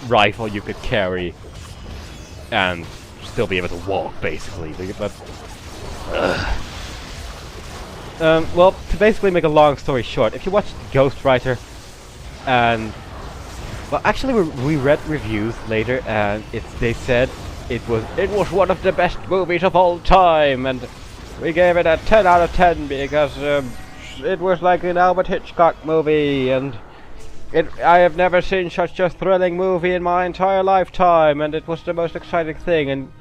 rifle you could carry and still be able to walk, basically. But well, to basically make a long story short, if you watch Ghost Rider, and well, actually we read reviews later, and they said it was one of the best movies of all time, and we gave it a 10 out of 10 because it was like an Albert Hitchcock movie, and I have never seen such a thrilling movie in my entire lifetime, and it was the most exciting thing. And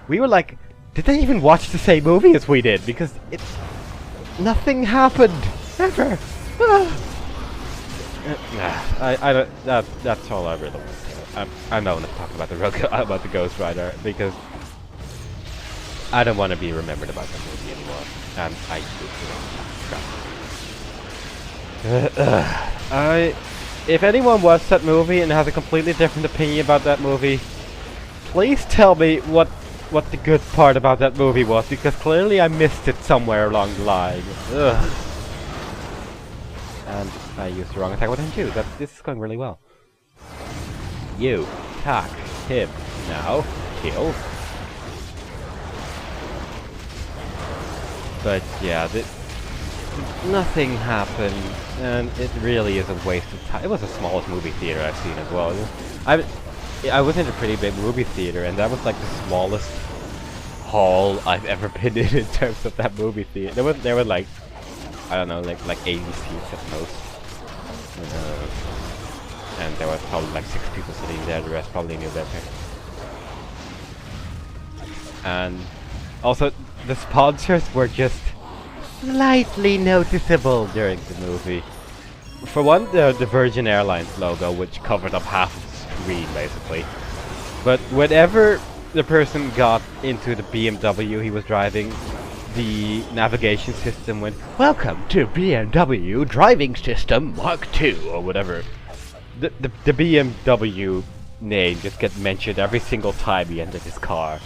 we were like, did they even watch the same movie as we did? Because nothing happened ever. I don't. That's all I really want to say. I don't want to talk about the Ghost Rider because I don't want to be remembered about that movie anymore. And if anyone watched that movie and has a completely different opinion about that movie, please tell me what the good part about that movie was, because clearly I missed it somewhere along the line. Ugh. And I used the wrong attack with him too. This is going really well. You attack him now. Kill. But yeah, nothing happened, and it really is a waste of time. It was the smallest movie theater I've seen as well. I was in a pretty big movie theater, and that was like the smallest hall I've ever been in terms of that movie theater. There were like, I don't know, like 80 seats at most. And there was probably like 6 people sitting there, the rest probably knew better. And also, the sponsors were just slightly noticeable during the movie. For one, the Virgin Airlines logo, which covered up half of the screen, basically. But whenever the person got into the BMW he was driving, the navigation system went, "Welcome to BMW Driving System Mark II," or whatever. The BMW name just gets mentioned every single time he entered his car.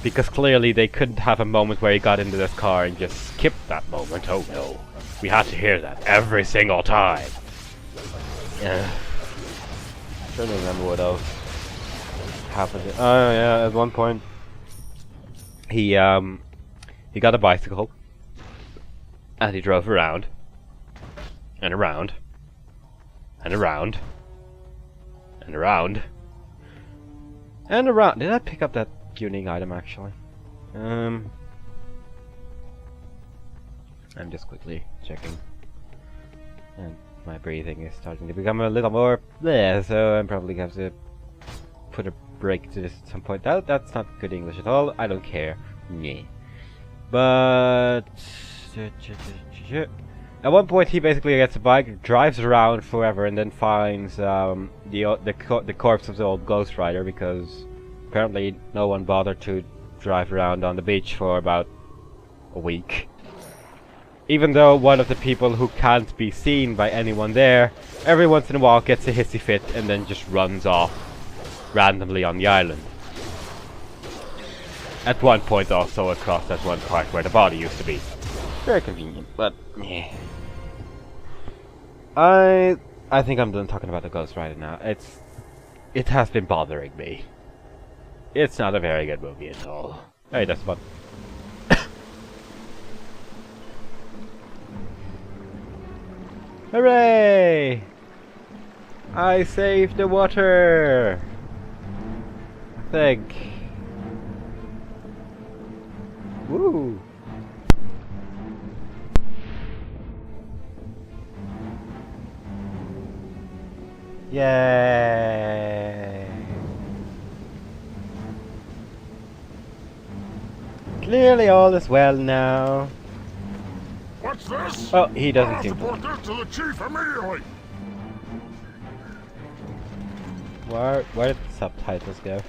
Because clearly they couldn't have a moment where he got into this car and just skipped that moment. Oh no. We had to hear that every single time. Trying to remember what else happened. Oh yeah, at one point he got a bicycle and he drove around and around and around and around and around. Did I pick up that unique item actually? I'm just quickly checking, and my breathing is starting to become a little more bleh, so I'm probably going to have to put a break to this at some point. That's not good English at all. I don't care. Meh. But at one point he basically gets a bike, drives around forever, and then finds the corpse of the old Ghost Rider, because apparently no one bothered to drive around on the beach for about a week. Even though one of the people who can't be seen by anyone there, every once in a while gets a hissy fit and then just runs off randomly on the island. At one point also across that one part where the body used to be. Very convenient, but yeah. I think I'm done talking about the Ghost Rider now. It has been bothering me. It's not a very good movie at all. Hey, that's fun. Hooray! I saved the water! I think. Woo! Yay! Clearly all is well now. What's this? Oh, he doesn't seem to. Report this to the chief immediately. Where did the subtitles go?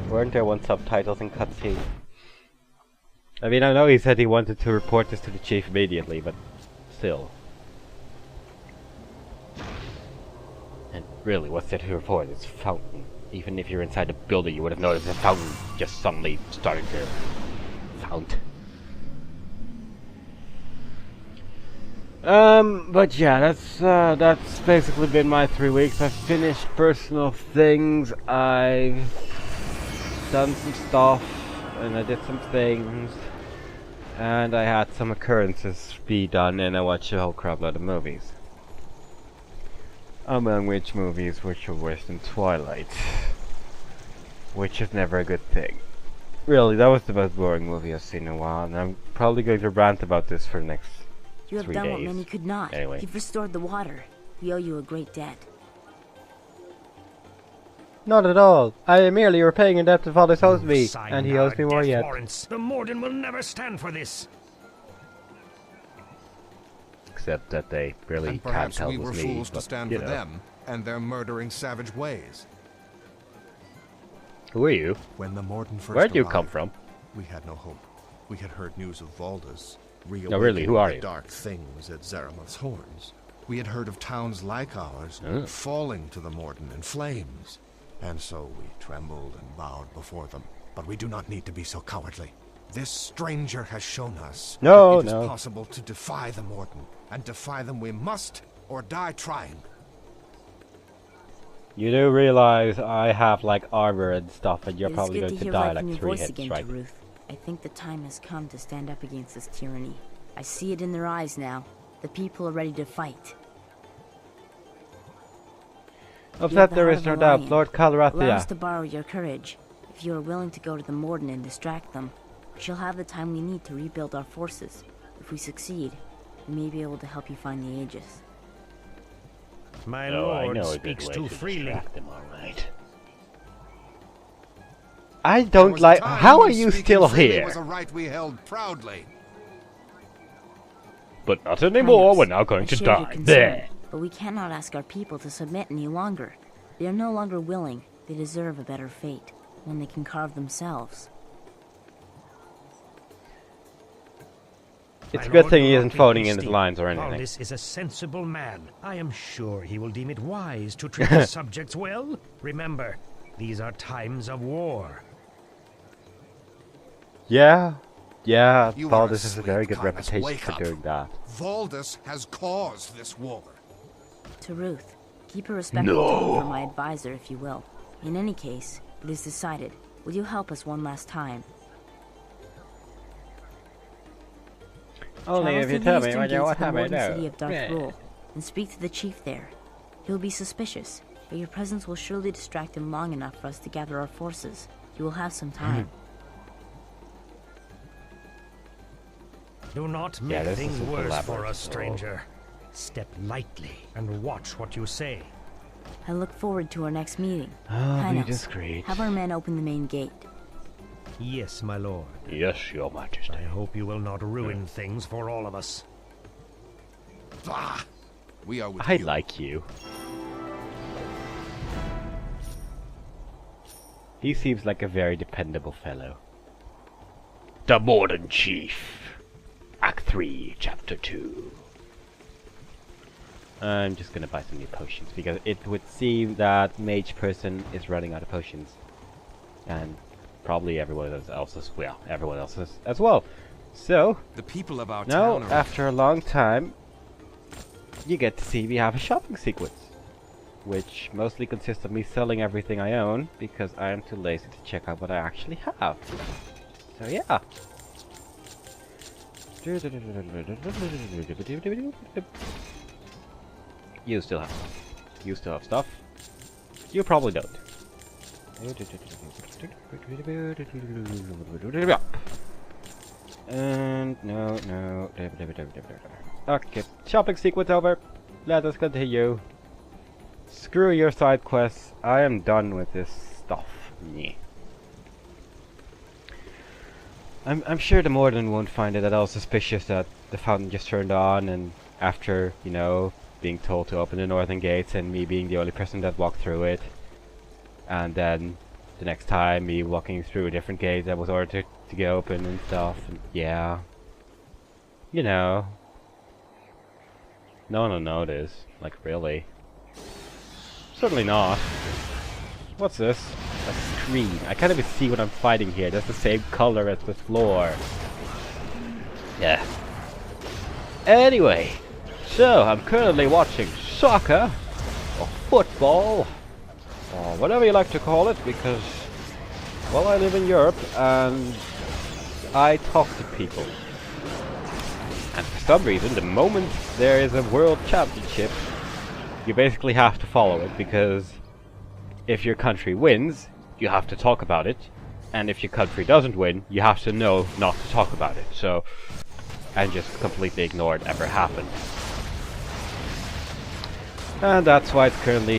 Weren't there one subtitles in cutscene? I mean, I know he said he wanted to report this to the chief immediately, but still. And really, what's there to report? It's a fountain. Even if you're inside the building, you would have noticed a fountain just suddenly starting to fount. But yeah, that's basically been my 3 weeks. I've finished personal things, I've done some stuff, and I did some things, and I had some occurrences be done, and I watched a whole crap load of movies. Among which movies which are worse than Twilight, which is never a good thing. Really, that was the most boring movie I've seen in a while, and I'm probably going to rant about this for the next 3 days. You have done what many could not. Anyway. You've restored the water. We owe you a great debt. Not at all. I am merely repaying a debt the father owes me, and he owes me more yet. Warrants. The Morden will never stand for this. Except that they really And can't perhaps help we were me, fools but, to stand you for know. them and their murdering savage ways. Who are you? When the Morden first Where'd you arrived, come from? we had no hope. We had heard news of Valda's No, really, who are the you? dark things at Zaramoth's horns. We had heard of towns like ours Oh. falling to the Morden in flames. And so we trembled and bowed before them. But we do not need to be so cowardly. This stranger has shown us No, that it no. is possible to defy the Morden. And defy them we must, or die trying. You do realize I have like armor and stuff, and you're It is probably good going to to hear die right like from your 3 voice hits, again, right? Ruth. I think the time has come to stand up against this tyranny. I see it in their eyes now. The people are ready to fight. Of You have that the there heart is of a no doubt, lion. Lord Allow us Calrathia. to borrow your courage. If you are willing to go to the Morden and distract them, we shall have the time we need to rebuild our forces. If we succeed, we may be able to help you find the Aegis. My Oh, I lord know a good speaks way too to freely. distract them, alright. I There don't was a like. time How when are you speaking still freely here? was a right we held proudly. But not anymore. Highness, We're now going I to share your die. concern, There. but we cannot ask our people to submit any longer. They are no longer willing. They deserve a better fate, one they can carve themselves. It's a My good lord, thing do he not isn't be phoning in his hasty. lines or anything. Valdis is a sensible man. I am sure he will deem it wise to treat his subjects well. Remember, these are times of war. Yeah, You Paul, are this is a asleep, very good Caius. reputation Wake for up. doing that. Valdis has caused this war. To Ruth, keep a respectful tone for my advisor, if you will. In any case, it is decided. Will you help us one last time? Only Travel if you through tell the me eastern what gates of the I Morden know. city of Dark Yeah. Rule, and speak to the chief there. He'll be suspicious, but your presence will surely distract him long enough for us to gather our forces. You will have some time. Do not Yeah, make this things is a worse for collaborative us, stranger. Step lightly and watch what you say. I look forward to our next meeting. Oh, be Highness, discreet. have our men open the main gate. Yes, my lord. Yes, your majesty. I hope you will not ruin things for all of us. Bah! We are with I you. like you. He seems like a very dependable fellow. The Morden Chief. Act 3, Chapter 2. I'm just gonna buy some new potions, because it would seem that mage person is running out of potions. And probably everyone else is, well, everyone else is as well. So, The people of our now, town are after a long time, you get to see me have a shopping sequence. Which mostly consists of me selling everything I own, because I am too lazy to check out what I actually have. So yeah. You still have stuff. You still have stuff. You probably don't. And no. Okay, shopping sequence over. Let us continue. Screw your side quests. I am done with this stuff. Yeah. I'm sure the Morden won't find it at all suspicious that the fountain just turned on, and after, you know, being told to open the northern gates and me being the only person that walked through it, and then the next time me walking through a different gate that was ordered to get open and stuff, and yeah. You know. No one will notice. Like, really. Certainly not. What's this? A screen. I can't even see what I'm fighting here. That's the same color as the floor. Yeah. Anyway. So, I'm currently watching soccer, or football, or whatever you like to call it, because, well, I live in Europe, and I talk to people. And for some reason, the moment there is a world championship, you basically have to follow it, because if your country wins, you have to talk about it, and if your country doesn't win, you have to know not to talk about it. So, and just completely ignore it ever happened. And that's why it's currently